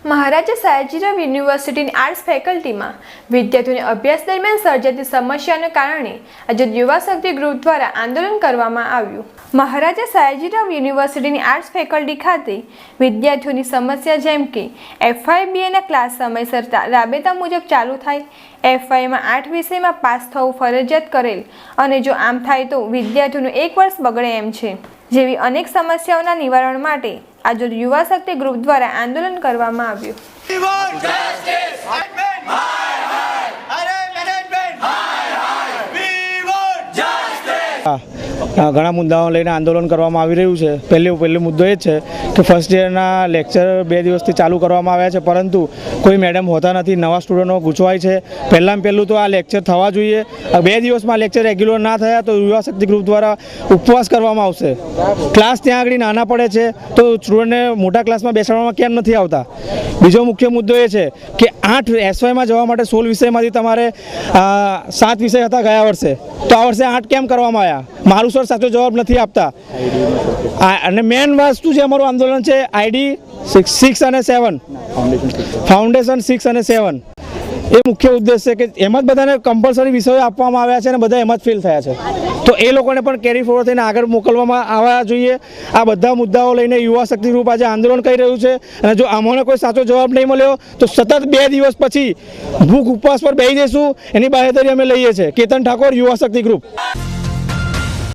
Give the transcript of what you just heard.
મહારાજા સયાજીરાવ યુનિવર્સિટીની આર્ટ્સ ફેકલ્ટીમાં વિદ્યાર્થીઓને અભ્યાસ દરમિયાન સર્જાતી સમસ્યાને કારણે આજે યુવા શક્તિ ગ્રુપ દ્વારા આંદોલન કરવામાં આવ્યું। મહારાજા સયાજીરાવ યુનિવર્સિટીની આર્ટ્સ ફેકલ્ટી ખાતે વિદ્યાર્થીઓની સમસ્યા જેમ કે FYBAના ક્લાસ સમયસર રાબેતા મુજબ ચાલુ થાય, FYમાં 8 વિષયમાં પાસ થવું ફરજિયાત કરેલ અને જો આમ થાય તો વિદ્યાર્થીઓનું 1 વર્ષ બગડે એમ છે જેવી અનેક સમસ્યાઓના નિવારણ માટે आज युवा शक्ति ग्रुप द्वारा आंदोलन करवामां आव्युं। घणा मुद्दाओं लईने आंदोलन करवामां आवी रह्युं छे। पहलो मुद्दो ए छे कि फर्स्ट ईयरना लेक्चर 2 दिवसथी चालू करवामां आव्या छे, परंतु कोई मैडम होता नथी, नवा स्टूडंटो गूंचवाय छे। पहेलां पहेलुं तो आ लेक्चर थवा जोईए। 2 दिवसमां लेक्चर रेग्युलर ना थया तो युवा शक्ति ग्रुप द्वारा उपवास करवामां आवशे। क्लास त्यां आगळी नाना पड़े छे तो स्टूडंटने मोटा क्लासमां बेसाडवामां केम नथी आवता। बीजो मुख्य मुद्दो ए छे कि 8 SYमां जवा माटे 16 विषयमांथी तमारे 7 विषय हता गया वर्षे, तो आ वर्षे 8 केम करवामां आव्या? मारू सर साचो जवाब नहीं आपता। अने मेन वस्तु जे अमारुं आंदोलन है ID 6 અને 7 फाउंडेशन 6 અને 7 એ મુખ્ય ઉદ્દેશ છે કે એમાં જ બધાને કમ્પલસરી વિષયો આપવામાં આવ્યા છે અને બધા એમાં જ ફેલ થયા છે, તો એ લોકોને પણ કેરી ફોરવર્ડ થઈને આગળ મોકલવામાં આવવા જોઈએ। આ બધા મુદ્દાઓ લઈને યુવા શક્તિ ગ્રુપ આજે આંદોલન કરી રહ્યું છે અને જો અમને કોઈ સાચો જવાબ નહીં મળ્યો તો સતત 2 દિવસ પછી ભૂખ ઉપવાસ પર બેસી જઈશું, એની બાહેધરી અમે લઈએ છીએ। કેતન ઠાકોર, યુવા શક્તિ ગ્રુપ।